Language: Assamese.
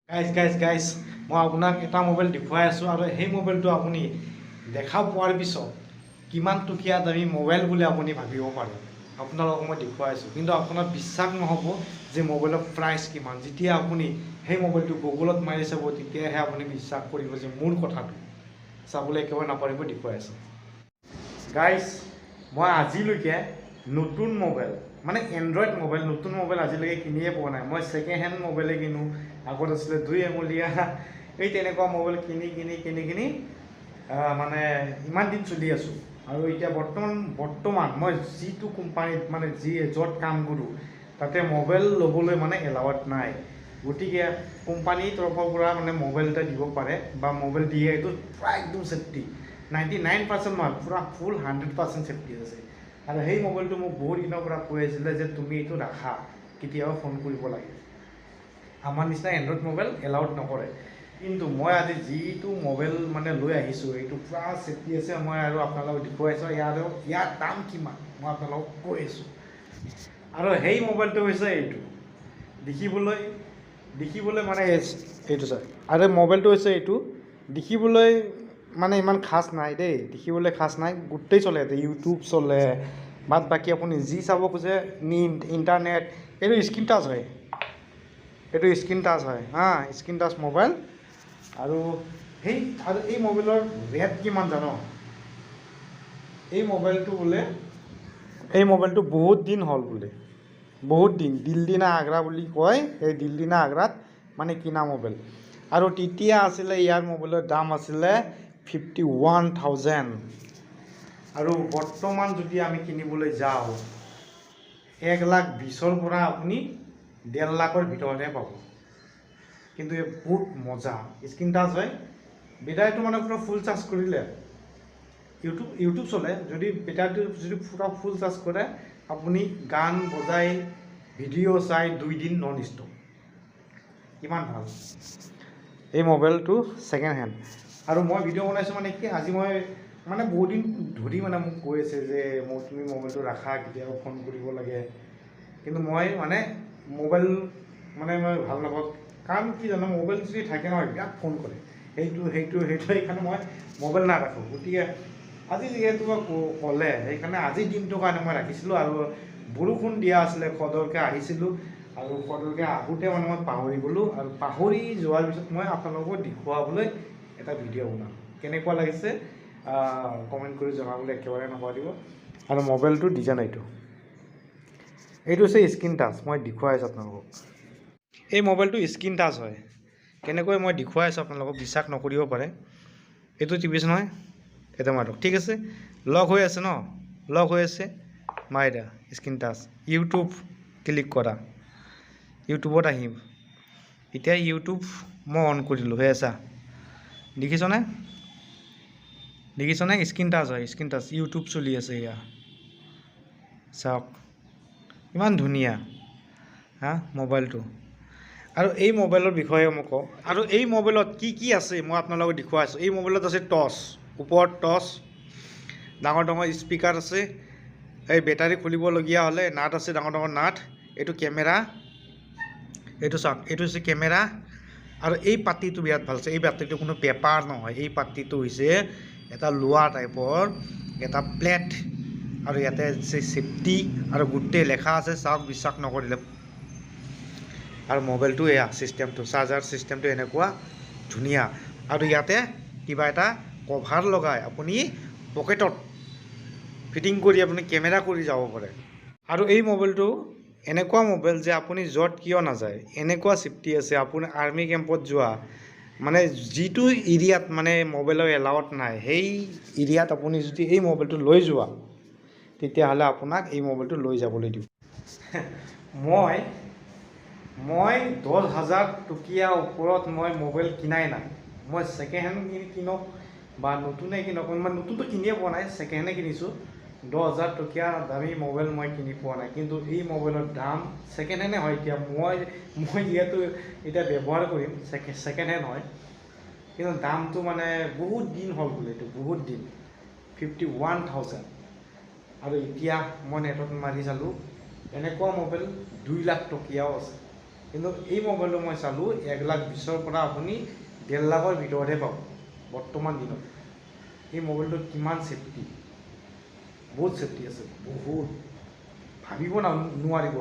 গাইজ মই আপোনাক এটা মোবাইল দেখুৱাই আছোঁ আৰু সেই মোবাইলটো আপুনি দেখা পোৱাৰ পিছত কিমান টকীয়া দামী মোবাইল বুলি আপুনি ভাবিব পাৰে। আপোনালোকক মই দেখুৱাই আছোঁ, কিন্তু আপোনাৰ বিশ্বাস নহ'ব যে মোবাইলৰ প্ৰাইচ কিমান। যেতিয়া আপুনি সেই মোবাইলটো গুগলত মাৰি চাব তেতিয়াহে আপুনি বিশ্বাস কৰিব যে মোৰ কথাটো। চাবলৈ একেবাৰে নাপাৰিব, দেখুৱাই আছোঁ। গাইজ মই আজিলৈকে নতুন মোবাইল মানে এণ্ড্ৰইড মোবাইল নতুন মোবাইল আজিলৈকে কিনিয়ে পোৱা নাই। মই ছেকেণ্ড হেণ্ড মোবাইলে কিনো। আগত আছিলে 2 আঙুলীয়া এই তেনেকুৱা মোবাইল কিনি মানে ইমান দিন চলি আছোঁ। আৰু এতিয়া বৰ্তমান মই যিটো কোম্পানীত মানে য'ত কাম কৰোঁ তাতে মোবাইল ল'বলৈ মানে এলাউড নাই। গতিকে কোম্পানীৰ তৰফৰ পৰা মানে মোবাইল এটা দিব পাৰে বা মোবাইল দিয়ে, এইটো পূৰা একদম ছেফটি 99% নহয়, পূৰা ফুল 100% ছেফটি আছে। আৰু সেই মোবাইলটো মোক বহুত দিনৰ পৰা কৈ আছিলে যে তুমি এইটো ৰাখা, কেতিয়াবা ফোন কৰিব লাগে। আমাৰ নিচিনা এণ্ড্ৰইড মোবাইল এলাউড নকৰে। কিন্তু মই আজি যিটো মোবাইল মানে লৈ আহিছোঁ এইটো পূৰা ছেফটি আছে। মই আৰু আপোনালোকক দেখুৱাইছোঁ ইয়াৰ দাম কিমান মই আপোনালোকক কৈ আছোঁ। আৰু সেই মোবাইলটো হৈছে এইটো, দেখিবলৈ মানে এইটো চাই। আৰু মোবাইলটো হৈছে এইটো, দেখিবলৈ মানে ইমান খাচ নাই দেই, দেখিবলৈ খাচ নাই। গোটেই চলে, ইউটিউব চলে, বাদ বাকী আপুনি যি চাব খোজে ইণ্টাৰনেট। এইটো স্ক্ৰীণ টাচ হয়, স্ক্ৰীণ টাচ মোবাইল। আৰু এই মোবাইলৰ ৰেট কিমান জানো? এই মোবাইলটো বহুত দিন হ'ল বোলে, বহুত দিন। দিল্লী না আগ্ৰা বুলি কয়, এই দিল্লী না আগ্ৰাত মানে কিনা মোবাইল। আৰু তেতিয়া আছিলে ইয়াৰ মোবাইলৰ দাম আছিলে 51,000। আৰু বৰ্তমান যদি আমি কিনিবলৈ যাওঁ 1,20,000 পৰা আপুনি 1.5 লাখৰ ভিতৰতহে পাব। কিন্তু এই বহুত মজা, স্ক্ৰীণ টাচ হয়। বেটাৰীটো মানে পূৰা ফুল চাৰ্জ কৰিলে ইউটিউব চলে। যদি বেটাৰীটো পূৰা ফুল চাৰ্জ কৰে আপুনি গান বজাই ভিডিঅ' চাই 2 দিন নন ষ্টপ। কিমান ভাল এই মোবাইলটো ছেকেণ্ড হেণ্ড। আৰু মই ভিডিঅ' বনাইছোঁ মানে কি, আজি মই মানে বহুত দিন ধৰি মানে মোক কৈ আছে যে তুমি মোবাইলটো ৰাখা, কেতিয়াবা ফোন কৰিব লাগে। কিন্তু মই মানে মোবাইল মানে মই ভাল নাপাওঁ। কাৰণ কি জানো, মোবাইল যদি থাকে নহয় বিৰাট ফোন কৰে, সেইটো সেইকাৰণে মই মোবাইল নাৰাখোঁ। গতিকে আজি যিহেতু ক'লে সেইকাৰণে আজিৰ দিনটোৰ কাৰণে মই ৰাখিছিলোঁ। আৰু বৰষুণ দিয়া আছিলে, সদৰকৈ আহিছিলোঁ, আৰু সদৰকৈ আহোঁতে মানে মই পাহৰি গ'লোঁ। আৰু পাহৰি যোৱাৰ পিছত মই আপোনালোকক দেখুৱাবলৈ এটা ভিডিঅ' বনালোঁ। কেনেকুৱা লাগিছে কমেণ্ট কৰি জনাবলৈ একেবাৰে নাপাহৰিব। আৰু মোবাইলটোৰ ডিজাইন এইটো হৈছে স্ক্ৰীণ টাচ। মই দেখুৱাই আছোঁ আপোনালোকক। এই মোবাইলটো স্ক্ৰীণ টাচ হয়। কেনেকৈ মই দেখুৱাই আছোঁ আপোনালোকক, বিশ্বাস নকৰিব পাৰে। এইটো টিভিছ নহয়, এটা মাৰক, ঠিক আছে। লক হৈ আছে ন, লক হৈ আছে, মাৰি দিয়া স্ক্ৰীণ টাচ। ইউটিউব ক্লিক কৰা, ইউটিউবত আহিম। এতিয়া ইউটিউব মই অন কৰিলোঁ, হৈ আছা, দেখিছনে? স্ক্ৰীণ টাচ হয়, স্ক্ৰীণ টাচ। ইউটিউব চলি আছে, এয়া চাওক ইমান ধুনীয়া মোবাইলটো। আৰু এই মোবাইলৰ বিষয়ে মই কওঁ, আৰু এই মোবাইলত কি আছে মই আপোনালোকক দেখুৱাইছোঁ। এই মোবাইলত আছে টৰ্চ, ওপৰত টৰ্চ, ডাঙৰ স্পীকাৰ আছে। এই বেটাৰী খুলিবলগীয়া হ'লে নাট আছে, ডাঙৰ নাট। এইটো কেমেৰা, এইটো চাওক, এইটো হৈছে কেমেৰা। আৰু এই পাতিটো বিৰাট ভাল আছে। এই পাতিটো কোনো পেপাৰ নহয়, এই পাতিটো হৈছে এটা লোহা টাইপৰ এটা প্লেট। আৰু ইয়াতে আছে ছেফটি, আৰু গোটেই লেখা আছে, চাওক বিশ্বাস নকৰিলে। আৰু মোবাইলটো এয়া ছিষ্টেমটো, চাৰ্জাৰ ছিষ্টেমটো এনেকুৱা ধুনীয়া। আৰু ইয়াতে কিবা এটা কভাৰ লগাই আপুনি পকেটত ফিটিং কৰি আপুনি কেমেৰা কৰি যাব পাৰে। আৰু এই মোবাইলটো এনেকুৱা মোবাইল যে আপুনি য'ত কিয় নাযায়, এনেকুৱা ছেফটি আছে। আপুনি আৰ্মি কেম্পত যোৱা, মানে যিটো এৰিয়াত মানে মোবাইলৰ এলাউড নাই, সেই এৰিয়াত আপুনি যদি এই মোবাইলটো লৈ যোৱা তেতিয়াহ'লে আপোনাক এই মোবাইলটো লৈ যাবলৈ দিব। মই 10,000 টকীয়া ওপৰত মই মোবাইল কিনাই নাই। মই ছেকেণ্ড হেণ্ড কিনক বা নতুনে কিনক, মই নতুনটো কিনিয়ে পোৱা নাই, ছেকেণ্ড হেণ্ডে কিনিছোঁ। 10,000 টকীয়া দামী মোবাইল মই কিনি পোৱা নাই। কিন্তু এই মোবাইলৰ দাম ছেকেণ্ড হেণ্ডে হয়। এতিয়া মই যিহেতু এতিয়া ব্যৱহাৰ কৰিম, ছেকেণ্ড হেণ্ড হয়, কিন্তু দামটো মানে বহুত দিন হ'ল বোলে, এইটো বহুত দিন, 51,000। আৰু এতিয়া মই নেটত মাৰি চালোঁ, এনেকুৱা মোবাইল 2 লাখ টকীয়াও আছে। কিন্তু এই মোবাইলটো মই চালোঁ 1,20,000 পৰা আপুনি 1.5 লাখৰ ভিতৰতহে পাব বৰ্তমান দিনত। এই মোবাইলটোত কিমান ছেফটি, বহুত ছেফটি আছে, বহুত ভাবিব নোৱাৰিব।